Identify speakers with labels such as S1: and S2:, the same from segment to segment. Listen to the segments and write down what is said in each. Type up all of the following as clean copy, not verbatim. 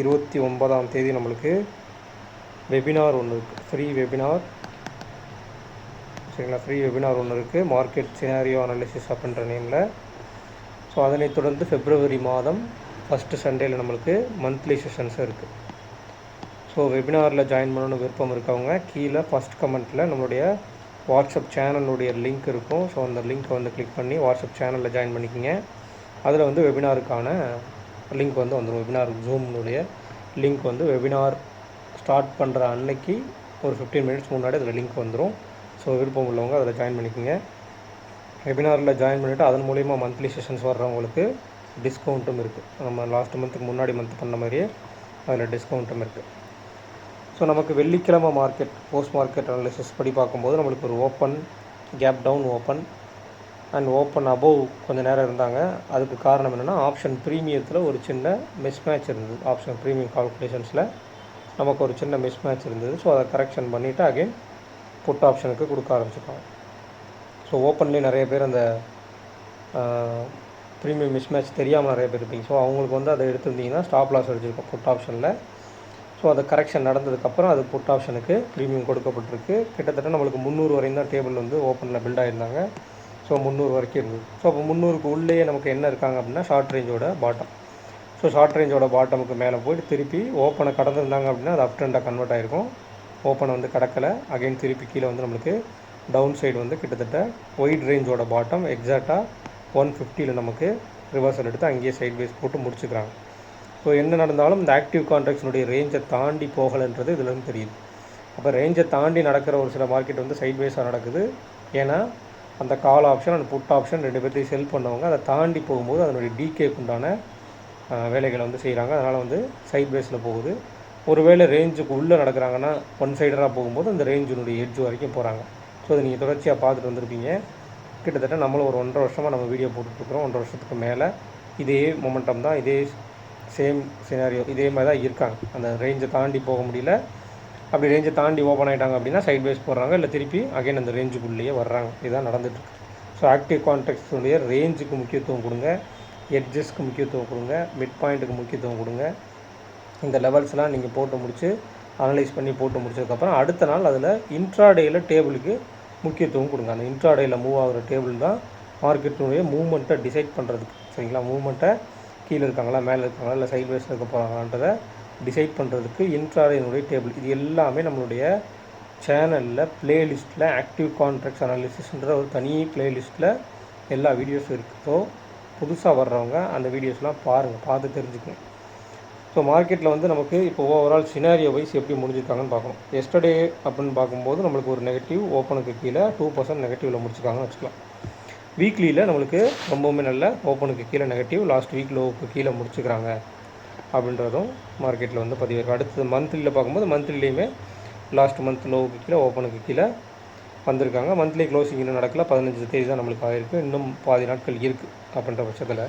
S1: 29ஆம் தேதி நம்மளுக்கு வெபினார் ஒன்று இருக்குது, ஃப்ரீ வெபினார். சரிங்களா, ஃப்ரீ வெபினார் ஒன்று இருக்குது, மார்க்கெட் சினாரியோ அனாலிசிஸ் அப்படின்ற நேமில். ஸோ அதனைத் தொடர்ந்து February மாதம் ஃபஸ்ட்டு சண்டேயில் நம்மளுக்கு மந்த்லி செஷன்ஸ் இருக்குது. ஸோ வெபினாரில் ஜாயின் பண்ணணும்னு விருப்பம் இருக்கவங்க கீழே ஃபஸ்ட் கமெண்ட்டில் நம்மளுடைய வாட்ஸ்அப் சேனலுடைய லிங்க் இருக்கும். ஸோ அந்த லிங்க்கை வந்து கிளிக் பண்ணி வாட்ஸ்அப் சேனலில் ஜாயின் பண்ணிக்கிங்க. அதில் வந்து வெபினாருக்கான லிங்க் வந்து வந்துடும். வெபினார் ஜூம்னுடைய லிங்க் வந்து வெபினார் ஸ்டார்ட் பண்ணுற அன்னைக்கு ஒரு 15 மினிட்ஸ் முன்னாடி அதில் லிங்க் வந்துடும். ஸோ விருப்பம் உள்ளவங்க அதில் ஜாயின் பண்ணிக்கோங்க. வெபினாரில் ஜாயின் பண்ணிவிட்டு அதன் மூலிமா மந்த்லி செஷன்ஸ் வர்றவங்களுக்கு டிஸ்கவுண்ட்டும் இருக்குது. நம்ம லாஸ்ட் மந்த்துக்கு முன்னாடி மந்த் பண்ண மாதிரியே அதில் டிஸ்கவுண்ட்டும் இருக்குது. ஸோ நமக்கு வெள்ளிக்கிழமை மார்க்கெட் போஸ்ட் மார்க்கெட் அனாலிசிஸ் படி பார்க்கும்போது நம்மளுக்கு ஒரு open, cap down open and open above கொஞ்சம் நேரம் இருந்தாங்க. அதுக்கு காரணம் என்னென்னா ஆப்ஷன் ப்ரீமியத்தில் ஒரு சின்ன மிஸ்மேட்ச் இருந்தது. ஆப்ஷன் ப்ரீமியம் கால்குலேஷன்ஸில் நமக்கு ஒரு சின்ன மிஸ்மேட்ச் இருந்தது. ஸோ அதை கரெக்ஷன் பண்ணிவிட்டு அகைன் புட் ஆப்ஷனுக்கு கொடுக்க ஆரம்பிச்சிருக்காங்க. ஸோ ஓப்பன்லேயே நிறைய பேர் அந்த ப்ரீமியம் மிஸ்மேட்ச் தெரியாமல் நிறைய பேர் இருப்பீங்க. ஸோ அவங்களுக்கு வந்து அதை எடுத்துருந்தீங்கன்னா ஸ்டாப் லாஸ் அடிச்சிருக்கோம் புட் ஆப்ஷனில். ஸோ அது கரெக்ஷன் நடந்ததுக்கப்புறம் அது புட் ஆப்ஷனுக்கு ப்ரீமியம் கொடுக்கப்பட்டிருக்கு. கிட்டத்தட்ட நம்மளுக்கு 300 வரையும் தான் டேபிள் வந்து ஓப்பனில் பில்ட் ஆகியிருந்தாங்க. ஸோ 300 வரைக்கும் இருந்தது. ஸோ அப்போ 300க்கு உள்ளேயே நமக்கு என்ன இருக்காங்க அப்படின்னா ஷார்ட் ரேஞ்சோட பாட்டம். ஸோ ஷார்ட் ரேஞ்சோட பாட்டமுக்கு மேலே போய்ட்டு திருப்பி ஓப்பனை கடந்திருந்தாங்க அப்படின்னா அது அப் ட்ரெண்டாக கன்வெர்ட் ஆகிருக்கும். ஓப்பனை வந்து கடக்கலை, அகைன் திருப்பி கீழே வந்து நம்மளுக்கு டவுன் சைடு வந்து கிட்டத்தட்ட ஒயிட் ரேஞ்சோட பாட்டம் எக்ஸாக்டாக 150 நமக்கு ரிவர்சல் எடுத்து அங்கேயே சைட் வேஸ் போட்டு முடிச்சுக்கிறாங்க. ஸோ என்ன நடந்தாலும் இந்த ஆக்டிவ் கான்ட்ராக்ட்ஸினுடைய ரேஞ்சை தாண்டி போகலைன்றது இதுலேருந்து தெரியுது. அப்போ ரேஞ்சை தாண்டி நடக்கிற ஒரு சில மார்க்கெட் வந்து சைட் வேஸாக நடக்குது. ஏன்னா அந்த கால் ஆப்ஷன் அந்த புட் ஆப்ஷன் ரெண்டு பேர்த்தையும் செல் பண்ணவங்க அதை தாண்டி போகும்போது அதனுடைய டிகேக்கு உண்டான வேலைகளை வந்து செய்கிறாங்க. அதனால் வந்து சைட் வேஸில் போகுது. ஒருவேளை ரேஞ்சுக்கு உள்ளே நடக்கிறாங்கன்னா ஒன் சைடராக போகும்போது அந்த ரேஞ்சினுடைய எட்ஜ் வரைக்கும் போகிறாங்க. ஸோ அதை நீங்கள் தொடர்ச்சியாக பார்த்துட்டு வந்திருப்பீங்க. கிட்டத்தட்ட நம்மளும் ஒரு 1.5 வருஷமாக நம்ம வீடியோ போட்டுட்ருக்குறோம். 1.5 வருஷத்துக்கு மேலே இதே மொமெண்டம் தான், இதே சேம் சினாரியோ இதே மாதிரி தான் இருக்காங்க. அந்த ரேஞ்சை தாண்டி போக முடியல. அப்படி ரேஞ்சை தாண்டி ஓப்பன் ஆகிட்டாங்க அப்படின்னா சைட் வேஸ் போடுறாங்க, இல்லை திருப்பி அகைன் அந்த ரேஞ்சுக்குள்ளேயே வர்றாங்க. இதுதான் நடந்துகிட்ருக்கு. ஸோ ஆக்டிவ் கான்ட்ராக்ட்ஸுடைய ரேஞ்சுக்கு முக்கியத்துவம் கொடுங்க, எட்ஜஸ்க்கு முக்கியத்துவம் கொடுங்க, மிட் பாயிண்ட்டுக்கு முக்கியத்துவம் கொடுங்க. இந்த லெவல்ஸ்லாம் நீங்கள் போட்டு முடித்து அனலைஸ் பண்ணி போட்டு முடிச்சதுக்கப்புறம் அடுத்த நாள் அதில் இன்ட்ராடேயில் டேபிளுக்கு முக்கியத்துவம் கொடுங்க. அந்த இன்ட்ராடேயில் மூவ் ஆகிற டேபிள் தான் மார்க்கெட்டினுடைய மூவ்மெண்ட்டை டிசைட் பண்ணுறதுக்கு. சரிங்களா, மூவ்மெண்ட்டை கீழே இருக்காங்களா மேலே இருக்காங்களா இல்லை சைட் வேஸில் இருக்க போகிறாங்கன்றதை டிசைட் பண்ணுறதுக்கு இன்ட்ராடேனுடைய டேபிள் இது எல்லாமே நம்மளுடைய சேனலில் ப்ளேலிஸ்ட்டில் ஆக்டிவ் கான்ட்ராக்ட்ஸ் அனாலிசிஸ்ன்ற ஒரு தனி ப்ளேலிஸ்ட்டில் எல்லா வீடியோஸும் இருக்குது. ஸோ புதுசாக வர்றவங்க அந்த வீடியோஸ்லாம் பாருங்கள், பார்த்து தெரிஞ்சுக்கணும். ஸோ மார்க்கெட்டில் வந்து நமக்கு இப்போ ஓவரால் சினாரியோ வைஸ் எப்படி முடிஞ்சிருக்காங்கன்னு பார்க்கணும். எஸ்டர்டே அப்படின்னு பார்க்கும்போது நம்மளுக்கு ஒரு நெகட்டிவ் ஓப்பனுக்கு கீழே 2% நெகட்டிவில் முடிச்சிருக்காங்கன்னு வச்சுக்கலாம். வீக்லியில் நம்மளுக்கு ரொம்பவுமே நல்ல ஓப்பனுக்கு கீழே நெகட்டிவ், லாஸ்ட் வீக் லோவுக்கு கீழே முடிச்சுக்கிறாங்க அப்படின்றதும் மார்க்கெட்டில் வந்து பதிவு. அடுத்தது மந்த்லியில் பார்க்கும்போது மந்த்லிலையுமே லாஸ்ட் மந்த் லோவுக்கு கீழே ஓப்பனுக்கு கீழே வந்திருக்காங்க. மந்த்லி க்ளோசிங் இன்னும் நடக்கல, 15 தேதி தான் நம்மளுக்கு ஆகிருக்கு, இன்னும் பாதி நாட்கள் இருக்குது அப்படின்ற பட்சத்தில்.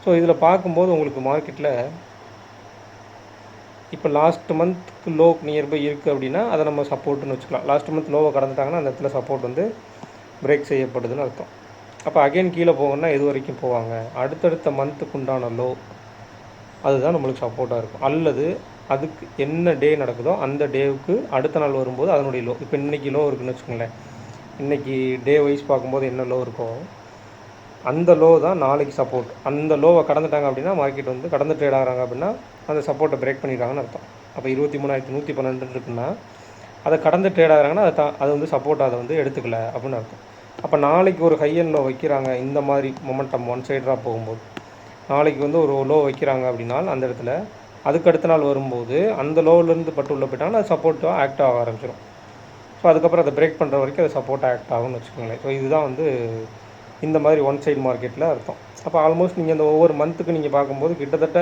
S1: ஸோ இதில் பார்க்கும்போது உங்களுக்கு மார்க்கெட்டில் இப்போ லாஸ்ட் மந்த்துக்கு லோ நியர்பை இருக்குது அப்படின்னா அதை நம்ம சப்போர்ட்டுன்னு வச்சுக்கலாம். லாஸ்ட் மந்த் லோவை கடந்துட்டாங்கன்னா அந்த இடத்துல சப்போர்ட் வந்து பிரேக் செய்யப்படுதுன்னு அர்த்தம். அப்போ அகைன் கீழே போகணுன்னா எது வரைக்கும் போவாங்க, அடுத்தடுத்த மந்த்துக்கு உண்டான லோ அதுதான் நம்மளுக்கு சப்போர்ட்டாக இருக்கும். அல்லது அதுக்கு என்ன டே நடக்குதோ அந்த டேவுக்கு அடுத்த நாள் வரும்போது அதனுடைய லோ. இப்போ இன்றைக்கி லோ இருக்குதுன்னு வச்சுக்கோங்களேன், இன்றைக்கி டே வைஸ் பார்க்கும்போது என்ன லோ இருக்கோ அந்த லோ தான் நாளைக்கு சப்போர்ட். அந்த லோவை கடந்துட்டாங்க அப்படின்னா மார்க்கெட் வந்து கடந்து ட்ரேட் ஆகிறாங்க அப்படின்னா அந்த சப்போர்ட்டை பிரேக் பண்ணிடுறாங்கன்னு அர்த்தம். அப்போ 23,112 இருக்குன்னா அதை கடந்து ட்ரேட் ஆகிறாங்கன்னா அது வந்து சப்போர்ட் அதை வந்து எடுத்துக்கல அப்படின்னு அர்த்தம். அப்போ நாளைக்கு ஒரு ஹை அண்ட் லோ வைக்கிறாங்க, இந்த மாதிரி மொமெண்டம் ஒன் சைடராக போகும்போது நாளைக்கு வந்து ஒரு லோ வைக்கிறாங்க அப்படின்னா அந்த இடத்துல அதுக்கு அடுத்த நாள் வரும்போது அந்த லோவிலேருந்து பட்டு உள்ள போயிட்டாங்கன்னா அது சப்போர்ட்டாக ஆக்ட் ஆக ஆரம்பிச்சிடும். ஸோ அதுக்கப்புறம் அதை பிரேக் பண்ணுற வரைக்கும் அது சப்போர்ட் ஆக்ட் ஆகும்னு வச்சுக்கோங்களேன். ஸோ இதுதான் வந்து இந்த மாதிரி ஒன் சைடு மார்க்கெட்டில் அர்த்தம். அப்போ ஆல்மோஸ்ட் நீங்கள் இந்த ஒவ்வொரு மந்த்துக்கு நீங்கள் பார்க்கும்போது கிட்டத்தட்ட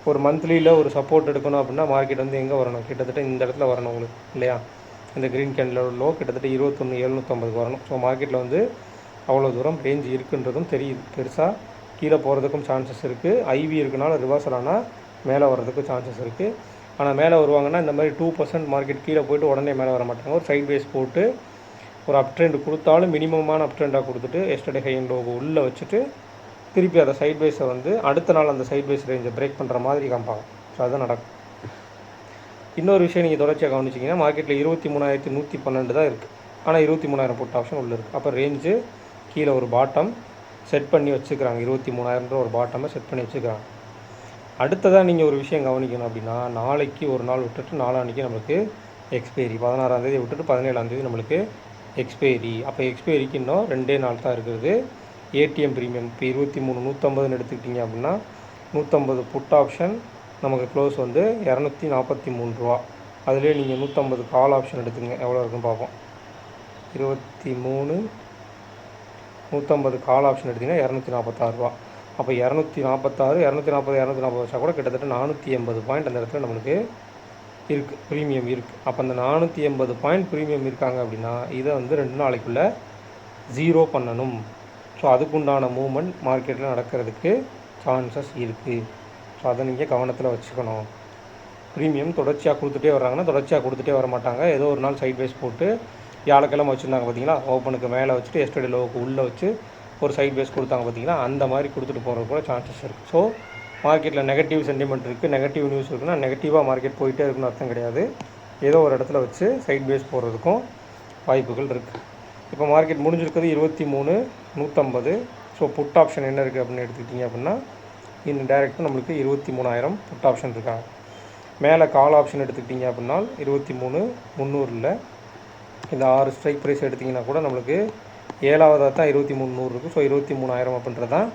S1: ஒரு மந்த்லியில் ஒரு சப்போர்ட் எடுக்கணும் அப்படின்னா மார்க்கெட் வந்து எங்கே வரணும், கிட்டத்தட்ட இந்த இடத்துல வரணும் உங்களுக்கு இல்லையா. இந்த க்ரீன் கேண்டில் லோ கிட்டத்தட்ட 21,750 வரணும். ஸோ மார்க்கெட்டில் வந்து அவ்வளோ தூரம் ரேஞ்ச் இருக்குன்றதும் தெரியுது. பெருசாக கீழே போகிறதுக்கும் சான்சஸ் இருக்குது. ஐவி இருக்குனால ரிவர்சல் ஆனால் மேலே வர்றதுக்கும் சான்சஸ் இருக்குது. ஆனால் மேலே வருவாங்கன்னா இந்த மாதிரி 2% மார்க்கெட் கீழே போய்ட்டு உடனே மேலே வர மாட்டாங்க. ஒரு சைட் வேஸ் போட்டு ஒரு அப் ட்ரெண்ட் கொடுத்தாலும் மினிமமான அப் ட்ரெண்டாக கொடுத்துட்டு எஸ்டர்டே ஹை அண்ட் லோவை உள்ளே வச்சுட்டு திருப்பி அதை சைட் வேஸை வந்து அடுத்த நாள் அந்த சைட் வேஸ் ரேஞ்சை பிரேக் பண்ணுற மாதிரி காமிப்பாங்க. ஸோ அதுதான் நடக்கும். இன்னொரு விஷயம் நீங்கள் தொடர்ச்சியாக கவனிச்சிங்கன்னா மார்க்கெட்டில் 23,112 தான் இருக்குது. ஆனால் 23,000 புட் ஆப்ஷன் உள்ளே இருக்குது. அப்போ ரேஞ்சு கீழே ஒரு பாட்டம் செட் பண்ணி வச்சுக்கிறாங்க. 23,000 ஒரு பாட்டமை செட் பண்ணி வச்சுக்கிறாங்க. அடுத்ததாக நீங்கள் ஒரு விஷயம் கவனிக்கணும் அப்படின்னா, நாளைக்கு ஒரு நாள் விட்டுட்டு நாளான்னைக்கு நம்மளுக்கு எக்ஸ்பைரி, 16ஆந்தேதி விட்டுட்டு 17ஆந்தேதி நம்மளுக்கு எக்ஸ்பைரி. அப்போ எக்ஸ்பைரிக்கு இன்னும் 2 நாள் தான் இருக்குது. ஏடிஎம் ப்ரீமியம் இப்போ 23,150 எடுத்துக்கிட்டிங்க அப்படின்னா 150 புட் ஆப்ஷன் நமக்கு க்ளோஸ் வந்து 243 ரூபா. அதுலேயே நீங்கள் 150 கால் ஆப்ஷன் எடுத்துங்க, எவ்வளோ இருக்குன்னு பார்ப்போம். 150 கால் ஆப்ஷன் எடுத்திங்கன்னா 246 ரூபா. அப்போ 246, 240 வச்சா கூட கிட்டத்தட்ட 480 பாயிண்ட் அந்த இடத்துல நம்மளுக்கு இருக்குது, ப்ரீமியம் இருக்குது. அப்போ அந்த 480 பாயிண்ட் ப்ரீமியம் இருக்காங்க அப்படின்னா இதை வந்து 2 நாளைக்குள்ளே ஜீரோ பண்ணணும். ஸோ அதுக்குண்டான மூவ்மெண்ட் மார்க்கெட்டில் நடக்கிறதுக்கு சான்சஸ் இருக்குது. ஸோ அதை நீங்கள் கவனத்தில் வச்சுக்கணும். ப்ரீமியம் தொடர்ச்சியாக கொடுத்துட்டே வர்றாங்கன்னா தொடர்ச்சியாக கொடுத்துட்டே வர மாட்டாங்க. ஏதோ ஒரு நாள் சைட் பேஸ் போட்டு வியாழக்கிழமை வச்சுருந்தாங்க பார்த்தீங்களா, ஓப்பனுக்கு மேலே வச்சுட்டு எஸ்டர்டே லோவுக்கு உள்ளே வச்சு ஒரு சைட் பேஸ் கொடுத்தாங்க பார்த்தீங்களா, அந்த மாதிரி கொடுத்துட்டு போகிறது கூட சான்சஸ் இருக்குது. ஸோ மார்க்கெட்டில் நெகட்டிவ் சென்டிமெண்ட் இருக்குது, நெகட்டிவ் நியூஸ் இருக்குன்னா நெகட்டிவாக மார்க்கெட் போயிட்டே இருக்குன்னு அர்த்தம் கிடையாது. ஏதோ ஒரு இடத்துல வச்சு சைட் பேஸ் போடுறதுக்கும் வாய்ப்புகள் இருக்குது. இப்போ மார்க்கெட் முடிஞ்சிருக்கிறது 23,150. ஸோ புட் ஆப்ஷன் என்ன இருக்குது அப்படின்னு எடுத்துக்கிட்டிங்க அப்படின்னா இந்த டைரெக்டாக நம்மளுக்கு 23,000 புட் ஆப்ஷன் இருக்காங்க. மேலே கால் ஆப்ஷன் எடுத்துக்கிட்டிங்க அப்படின்னா 23,300 இந்த 6 ஸ்ட்ரைக் ப்ரைஸ் எடுத்திங்கன்னா கூட நம்மளுக்கு 7ஆவதாக தான் 23,100 இருக்குது. ஸோ 23,000 அப்படின்றது தான்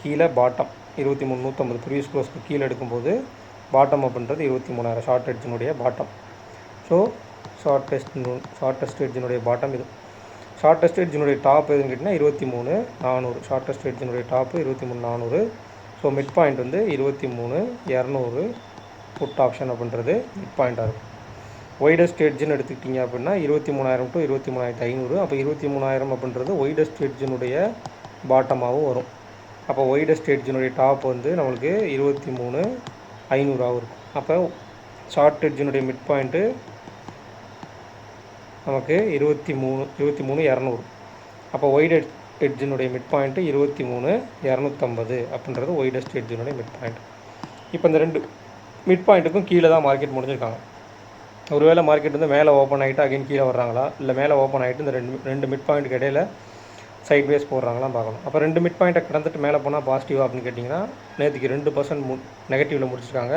S1: கீழே பாட்டம். 23,150 ப்ரீவியஸ் க்ளோஸ்க்கு கீழே எடுக்கும்போது பாட்டம் அப்படின்றது 23,000 ஷார்ட் எட்ஜினுடைய பாட்டம். ஸோ ஷார்ட்டஸ்ட் எட்ஜினுடைய பாட்டம் இது. ஷார்ட்டஸ்ட் எட்ஜினுடைய டாப் எதுன்னு கேட்டிங்கன்னா 23,400. ஷார்ட்டஸ்ட் எட்ஜினுடைய டாப்பு 23,400. ஸோ மிட் பாயிண்ட் வந்து 23,200 புட் ஆப்ஷன் அப்படின்றது மிட் பாயிண்ட்டாக இருக்கும். ஒய்டஸ்ட் எட்ஜுன்னு எடுத்துக்கிட்டிங்க அப்படின்னா 23,000 to 23,500. அப்போ 23,000 அப்படின்றது ஒய்டஸ்ட் எட்ஜினுடைய பாட்டமாகவும் வரும். அப்போ ஒய்டஸ்ட் எட்ஜினுடைய டாப் வந்து நம்மளுக்கு 23,500 இருக்கும். அப்போ ஷார்ட் எட்ஜினுடைய மிட் பாயிண்ட்டு நமக்கு 23,200. அப்போ ஒய்ட் எட்ஜினுடைய மிட் பாயிண்ட்டு 23,250 அப்படின்றது ஒய்டஸ்ட் எட்ஜினுடைய மிட் பாயிண்ட். இப்போ இந்த 2 மிட் பாயிண்ட்டுக்கும் கீழே தான் மார்க்கெட் முடிஞ்சிருக்காங்க. ஒருவேளை மார்க்கெட் வந்து மேலே ஓப்பன் ஆகிட்டு அகைன் கீழே வர்றாங்களா, இல்லை மேலே ஓப்பன் ஆகிட்டு இந்த ரெண்டு மிட் பாயிண்ட்டுக்கு இடையில் சைட் வேஸ் போடுறாங்களாம் பார்க்கணும். அப்போ 2 மிட் பாயிண்ட்டை கடந்துட்டு மேலே போனால் பாசிட்டிவாக அப்படின்னு கேட்டிங்கன்னா நேற்றுக்கு 2% நெகட்டிவில் முடிச்சிருக்காங்க.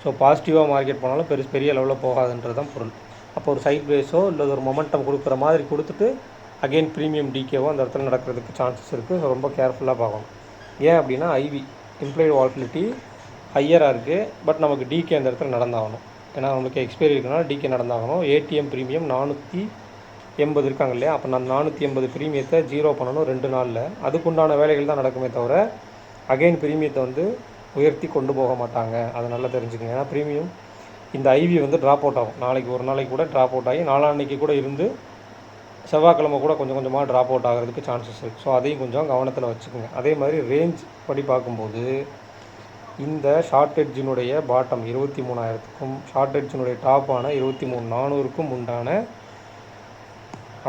S1: ஸோ பாசிட்டிவாக மார்க்கெட் போனாலும் பெரிய லெவலில் போகாதுன்றது தான் பொருள். அப்போ ஒரு சைட் வேஸோ இல்லை ஒரு மொமெண்டம் கொடுக்குற மாதிரி கொடுத்துட்டு அகெயின் ப்ரீமியம் டிகேவோ அந்த இடத்துல நடக்கிறதுக்கு சான்சஸ் இருக்குது. ஸோ ரொம்ப கேர்ஃபுல்லாக பார்க்கணும். ஏன் அப்படின்னா ஐவி இம்ப்ளைடு வால்டிலிட்டி ஹையராக இருக்குது, பட் நமக்கு டிகே அந்த இடத்துல நடந்தாகணும். ஏன்னா நமக்கு எக்ஸ்பைரி இருக்குனால டிகே நடந்தாகணும். ஏடிஎம் ப்ரீமியம் 480 இருக்காங்க இல்லையா, அப்போ நான் 480 ப்ரீமியத்தை ஜீரோ பண்ணணும் 2 நாளில். அதுக்குண்டான வேலைகள் தான் நடக்குமே தவிர அகெயின் ப்ரீமியத்தை வந்து உயர்த்தி கொண்டு போக மாட்டாங்க. அதை நல்லா தெரிஞ்சுக்கங்க. ஏன்னா ப்ரீமியம் இந்த ஐவி வந்து ட்ராப் அவுட் ஆகும். நாளைக்கு ஒரு நாளைக்கு கூட ட்ராப் அவுட் ஆகி நாளான்னைக்கு கூட இருந்து செவ்வாய்க்கிழமை கூட கொஞ்சம் கொஞ்சமாக ட்ராப் அவுட் ஆகிறதுக்கு சான்சஸ் இருக்குது. ஸோ அதையும் கொஞ்சம் கவனத்தில் வச்சுக்கோங்க. அதே மாதிரி ரேஞ்ச் படி பார்க்கும்போது இந்த ஷார்ட் எட்ஜினுடைய பாட்டம் 23,000க்கும் ஷார்ட் எட்ஜினுடைய டாப்பான 23,400க்கும் உண்டான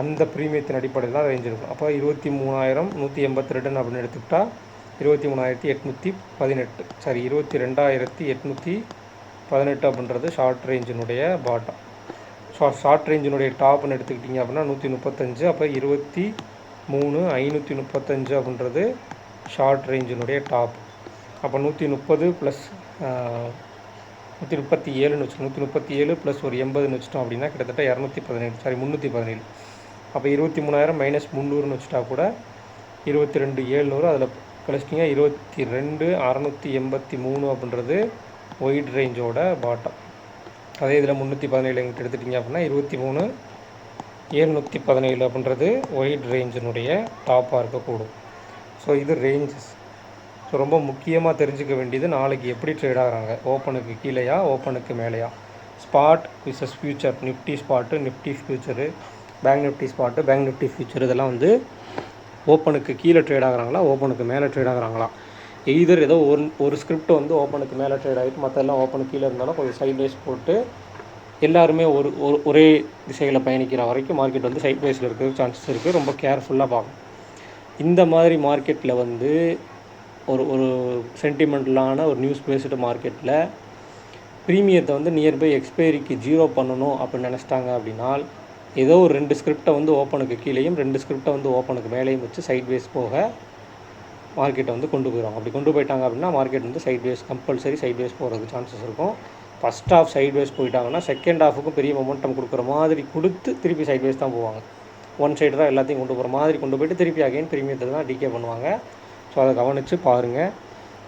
S1: அந்த ப்ரீமியத்தின் அடிப்படையில் தான் ரேஞ்ச் இருக்கும். அப்போ 23,182 அப்படின்னு எடுத்துக்கிட்டால் 23,818 22,818 அப்படின்றது ஷார்ட் ரேஞ்சினுடைய பாட்டம். ஷார்ட் ரேஞ்சினுடைய டாப்னு எடுத்துக்கிட்டிங்க அப்படின்னா 135. அப்போ 23,535 அப்படின்றது ஷார்ட் ரேஞ்சினுடைய டாப். அப்போ 130 ப்ளஸ் 137ன்னு வச்சுக்கோங்க. 137 ப்ளஸ் ஒரு 80ன்னு வச்சுட்டோம் அப்படின்னா கிட்டத்தட்ட 317. அப்போ 23,000 மைனஸ் 300ன்னு வச்சுட்டா கூட 22,700 அதில் கழிச்சிட்டிங்க. 22,683 அப்படின்றது ஒயிட் ரேஞ்சோட பாட்டம். அதே இதில் 317 எங்கிட்ட எடுத்துட்டிங்க அப்படின்னா 23,717 அப்படின்றது ஒயிட் ரேஞ்சினுடைய டாப்பாக இருக்கக்கூடும். ஸோ இது ரேஞ்சஸ். ஸோ ரொம்ப முக்கியமாக தெரிஞ்சுக்க வேண்டியது நாளைக்கு எப்படி ட்ரேட் ஆகிறாங்க, ஓப்பனுக்கு கீழேயா ஓப்பனுக்கு மேலேயா, spot versus future, Nifty spot Nifty future, bank Nifty spot bank Nifty future, இதெல்லாம் வந்து ஓப்பனுக்கு கீழே ட்ரேட் ஆகிறாங்களா ஓப்பனுக்கு மேலே ட்ரேட் ஆகிறாங்களா. எய்தர் ஏதோ ஒரு ஸ்கிரிப்ட் வந்து ஓப்பனுக்கு மேலே ட்ரேட் ஆகிட்டு மற்றெல்லாம் ஓப்பனுக்கு கீழே இருந்தாலும் கொஞ்சம் சைட் வேஸ் போட்டு எல்லாருமே ஒரே திசையில் பயணிக்கிற வரைக்கும் மார்க்கெட் வந்து சைட் வேஸில் இருக்கிறதுக்கு சான்சஸ் இருக்குது. ரொம்ப கேர்ஃபுல்லாக பார்க்கணும். இந்த மாதிரி மார்க்கெட்டில் வந்து ஒரு சென்டிமெண்டலான ஒரு நியூஸ் பேஸ்டு மார்க்கெட்டில் ப்ரீமியத்தை வந்து நியர்பை எக்ஸ்பைரிக்கு 0 பண்ணணும் அப்படின்னு நினச்சிட்டாங்க அப்படின்னா ஏதோ ஒரு 2 ஸ்கிரிப்டை வந்து ஓப்பனுக்கு கீழேயும் 2 ஸ்கிரிப்டை வந்து ஓப்பனுக்கு மேலேயும் வச்சு சைட்வேஸ் போக மார்க்கெட்டை வந்து கொண்டு போயிடுவாங்க. அப்படி கொண்டு போயிட்டாங்க அப்படின்னா மார்க்கெட் வந்து சைட்வேஸ் கம்பல்சரி சைட்வேஸ் போகிறதுக்கு சான்சஸ் இருக்கும். ஃபஸ்ட் ஹாஃப் சைட்வேஸ் போயிட்டாங்கன்னா செகண்ட் ஹாஃபுக்கும் பெரிய மொமெண்டம் கொடுக்குற மாதிரி கொடுத்து திருப்பி சைட்வேஸ் தான் போவாங்க. ஒன் சைடராக எல்லாத்தையும் கொண்டு போகிற மாதிரி கொண்டு போய்ட்டு திருப்பி அகைன் ப்ரீமியத்தை தான் டிகே பண்ணுவாங்க. ஸோ அதை கவனித்து பாருங்கள்.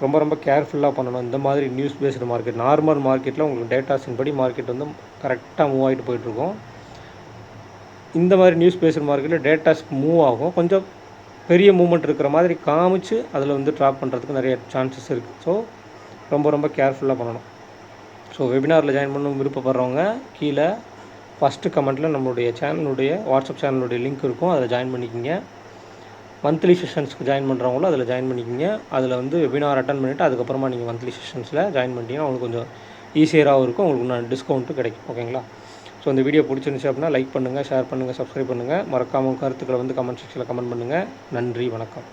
S1: ரொம்ப ரொம்ப கேர்ஃபுல்லாக பண்ணணும். இந்த மாதிரி நியூஸ் பேஸ்டு மார்க்கெட் நார்மல் மார்க்கெட்டில் உங்களுக்கு டேட்டாஸின் படி மார்க்கெட் வந்து கரெக்டாக மூவ் ஆகிட்டு போயிட்டுருக்கும். இந்த மாதிரி நியூஸ் பேஸ்டு மார்க்கெட்டில் டேட்டாஸ் மூவ் ஆகும், கொஞ்சம் பெரிய மூவ்மெண்ட் இருக்கிற மாதிரி காமிச்சு அதில் வந்து ட்ராப் பண்ணுறதுக்கு நிறைய சான்சஸ் இருக்குது. ஸோ ரொம்ப ரொம்ப கேர்ஃபுல்லாக பண்ணணும். ஸோ வெபினாரில் ஜாயின் பண்ண விருப்பப்படுறவங்க கீழே ஃபஸ்ட்டு கமெண்ட்டில் நம்மளுடைய சேனலுடைய வாட்ஸ்அப் சேனலுடைய லிங்க் இருக்கும், அதில் ஜாயின் பண்ணிக்கிங்க. மந்த்லி செஷன்ஸ்க்கு ஜாயின் பண்ணுறவங்களும் அதில் ஜாயின் பண்ணிக்கிங்க. அதில் வந்து வெபினார் அட்டன் பண்ணிவிட்டு அதுக்கப்புறமா நீங்கள் மந்த்லி செஷன்ஸில் ஜாயின் பண்ணிட்டீங்கன்னா உங்களுக்கு கொஞ்சம் ஈஸியராகவும் இருக்கும், உங்களுக்கு நான் டிஸ்கவுண்ட்டும் கிடைக்கும். ஓகேங்களா? ஸோ இந்த வீடியோ பிடிச்சிருந்துச்சு அப்படின்னா லைக் பண்ணுங்கள், ஷேர் பண்ணுங்கள், சப்ஸ்கிரைப் பண்ணுங்கள். மறக்காமல் கருத்துக்களை வந்து கமெண்ட் செக்ஷனில் கமெண்ட் பண்ணுங்கள். நன்றி, வணக்கம்.